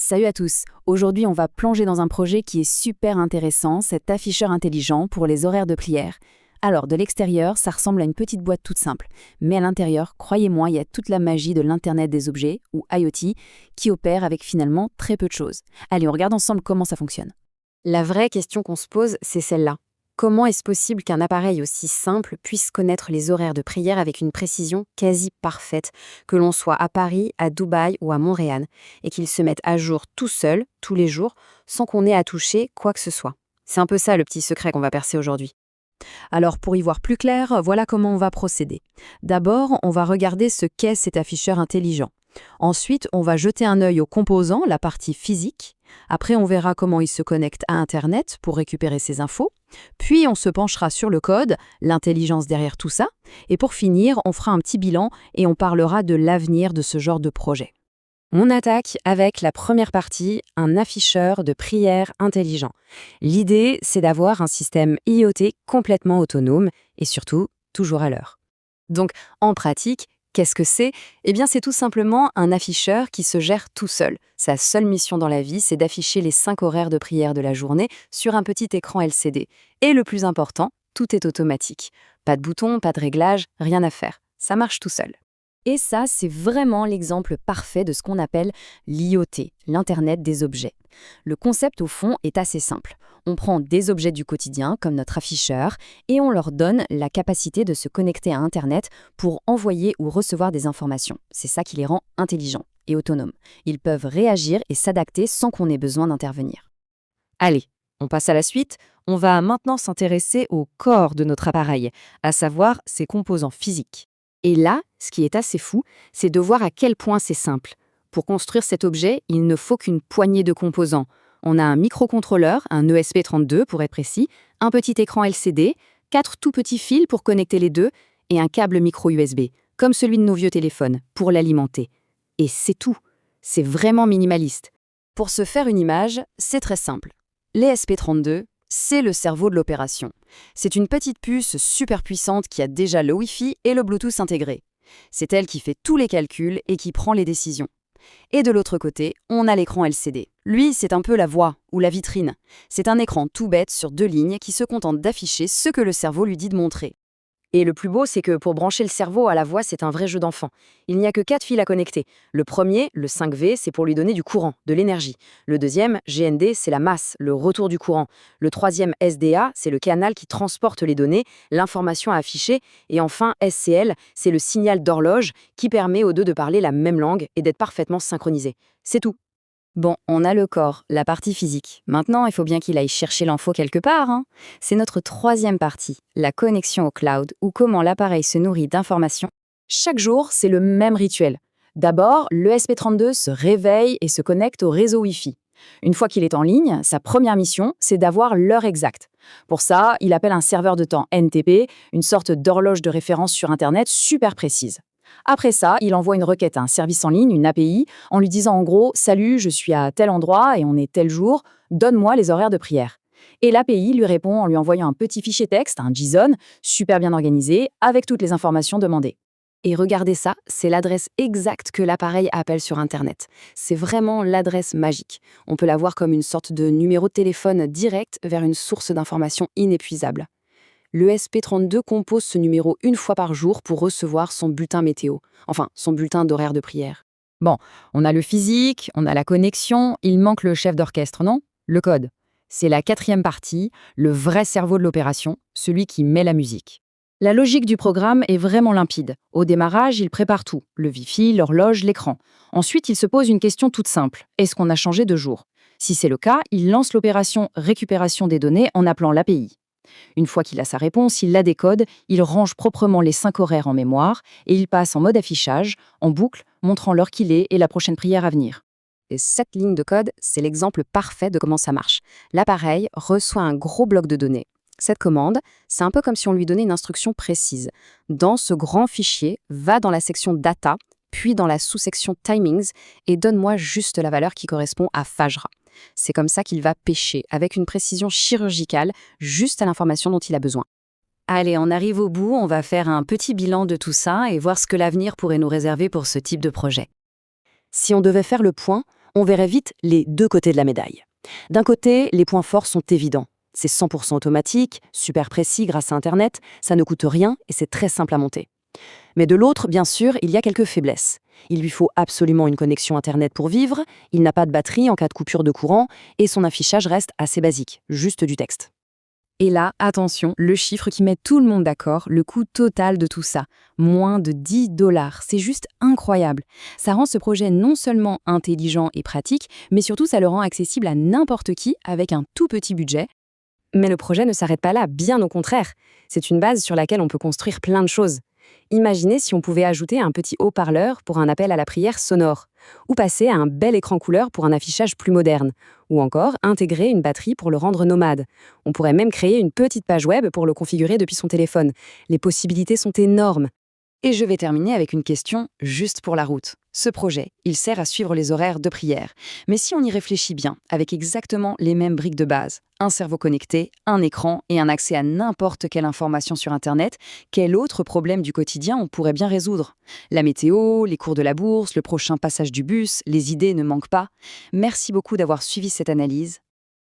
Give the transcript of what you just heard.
Salut à tous. Aujourd'hui, on va plonger dans un projet qui est super intéressant, cet afficheur intelligent pour les horaires de prière. Alors, de l'extérieur, ça ressemble à une petite boîte toute simple. Mais à l'intérieur, croyez-moi, il y a toute la magie de l'Internet des objets, ou IoT, qui opère avec finalement très peu de choses. Allez, on regarde ensemble comment ça fonctionne. La vraie question qu'on se pose, c'est celle-là. Comment est-ce possible qu'un appareil aussi simple puisse connaître les horaires de prière avec une précision quasi parfaite, que l'on soit à Paris, à Dubaï ou à Montréal, et qu'il se mette à jour tout seul, tous les jours, sans qu'on ait à toucher quoi que ce soit? C'est un peu ça le petit secret qu'on va percer aujourd'hui. Alors, pour y voir plus clair, voilà comment on va procéder. D'abord, on va regarder ce qu'est cet afficheur intelligent. Ensuite, on va jeter un œil aux composants, la partie physique. Après, on verra comment il se connecte à Internet pour récupérer ses infos. Puis, on se penchera sur le code, l'intelligence derrière tout ça. Et pour finir, on fera un petit bilan et on parlera de l'avenir de ce genre de projet. On attaque avec la première partie, un afficheur de prière intelligent. L'idée, c'est d'avoir un système IoT complètement autonome et surtout toujours à l'heure. Donc, en pratique, qu'est-ce que c'est? Eh bien, c'est tout simplement un afficheur qui se gère tout seul. Sa seule mission dans la vie, c'est d'afficher les 5 horaires de prière de la journée sur un petit écran LCD. Et le plus important, tout est automatique. Pas de bouton, pas de réglage, rien à faire. Ça marche tout seul. Et ça, c'est vraiment l'exemple parfait de ce qu'on appelle l'IoT, l'Internet des objets. Le concept, au fond, est assez simple. On prend des objets du quotidien, comme notre afficheur, et on leur donne la capacité de se connecter à Internet pour envoyer ou recevoir des informations. C'est ça qui les rend intelligents et autonomes. Ils peuvent réagir et s'adapter sans qu'on ait besoin d'intervenir. Allez, on passe à la suite. On va maintenant s'intéresser au corps de notre appareil, à savoir ses composants physiques. Et là, ce qui est assez fou, c'est de voir à quel point c'est simple. Pour construire cet objet, il ne faut qu'une poignée de composants. On a un microcontrôleur, un ESP32 pour être précis, un petit écran LCD, 4 tout petits fils pour connecter les deux et un câble micro USB, comme celui de nos vieux téléphones, pour l'alimenter. Et c'est tout. C'est vraiment minimaliste. Pour se faire une image, c'est très simple. L'ESP32, c'est le cerveau de l'opération. C'est une petite puce super puissante qui a déjà le Wi-Fi et le Bluetooth intégrés. C'est elle qui fait tous les calculs et qui prend les décisions. Et de l'autre côté, on a l'écran LCD. Lui, c'est un peu la voix ou la vitrine. C'est un écran tout bête sur 2 lignes qui se contente d'afficher ce que le cerveau lui dit de montrer. Et le plus beau, c'est que pour brancher le cerveau à la voix, c'est un vrai jeu d'enfant. Il n'y a que 4 fils à connecter. Le premier, le 5V, c'est pour lui donner du courant, de l'énergie. Le deuxième, GND, c'est la masse, le retour du courant. Le troisième, SDA, c'est le canal qui transporte les données, l'information à afficher. Et enfin, SCL, c'est le signal d'horloge qui permet aux deux de parler la même langue et d'être parfaitement synchronisés. C'est tout. Bon, on a le corps, la partie physique. Maintenant, il faut bien qu'il aille chercher l'info quelque part, hein. C'est notre troisième partie, la connexion au cloud, ou comment l'appareil se nourrit d'informations. Chaque jour, c'est le même rituel. D'abord, le SP32 se réveille et se connecte au réseau Wi-Fi. Une fois qu'il est en ligne, sa première mission, c'est d'avoir l'heure exacte. Pour ça, il appelle un serveur de temps NTP, une sorte d'horloge de référence sur Internet super précise. Après ça, il envoie une requête à un service en ligne, une API, en lui disant en gros « Salut, je suis à tel endroit et on est tel jour, donne-moi les horaires de prière ». Et l'API lui répond en lui envoyant un petit fichier texte, un JSON, super bien organisé, avec toutes les informations demandées. Et regardez ça, c'est l'adresse exacte que l'appareil appelle sur Internet. C'est vraiment l'adresse magique. On peut la voir comme une sorte de numéro de téléphone direct vers une source d'informations inépuisable. Le SP32 compose ce numéro une fois par jour pour recevoir son bulletin météo, enfin son bulletin d'horaire de prière. Bon, on a le physique, on a la connexion, il manque le chef d'orchestre, non? Le code. C'est la 4e partie, le vrai cerveau de l'opération, celui qui met la musique. La logique du programme est vraiment limpide. Au démarrage, il prépare tout, le Wi-Fi, l'horloge, l'écran. Ensuite, il se pose une question toute simple. Est-ce qu'on a changé de jour? Si c'est le cas, il lance l'opération récupération des données en appelant l'API. Une fois qu'il a sa réponse, il la décode, il range proprement les 5 horaires en mémoire et il passe en mode affichage, en boucle, montrant l'heure qu'il est et la prochaine prière à venir. Et cette ligne de code, c'est l'exemple parfait de comment ça marche. L'appareil reçoit un gros bloc de données. Cette commande, c'est un peu comme si on lui donnait une instruction précise. Dans ce grand fichier, va dans la section Data, puis dans la sous-section Timings et donne-moi juste la valeur qui correspond à Fajra. C'est comme ça qu'il va pêcher, avec une précision chirurgicale, juste à l'information dont il a besoin. Allez, on arrive au bout, on va faire un petit bilan de tout ça et voir ce que l'avenir pourrait nous réserver pour ce type de projet. Si on devait faire le point, On verrait vite les deux côtés de la médaille. D'un côté, les points forts sont évidents. C'est 100% automatique, super précis grâce à Internet, ça ne coûte rien et c'est très simple à monter. Mais de l'autre, bien sûr, il y a quelques faiblesses. Il lui faut absolument une connexion Internet pour vivre, il n'a pas de batterie en cas de coupure de courant et son affichage reste assez basique, juste du texte. Et là, attention, le chiffre qui met tout le monde d'accord, le coût total de tout ça, moins de 10 $. C'est juste incroyable. Ça rend ce projet non seulement intelligent et pratique, mais surtout ça le rend accessible à n'importe qui avec un tout petit budget. Mais le projet ne s'arrête pas là, bien au contraire. C'est une base sur laquelle on peut construire plein de choses. Imaginez si on pouvait ajouter un petit haut-parleur pour un appel à la prière sonore, ou passer à un bel écran couleur pour un affichage plus moderne, ou encore intégrer une batterie pour le rendre nomade. On pourrait même créer une petite page web pour le configurer depuis son téléphone. Les possibilités sont énormes. Et je vais terminer avec une question juste pour la route. Ce projet, il sert à suivre les horaires de prière. Mais si on y réfléchit bien, avec exactement les mêmes briques de base, un cerveau connecté, un écran et un accès à n'importe quelle information sur Internet, quel autre problème du quotidien on pourrait bien résoudre? La météo, les cours de la bourse, le prochain passage du bus, les idées ne manquent pas. Merci beaucoup d'avoir suivi cette analyse.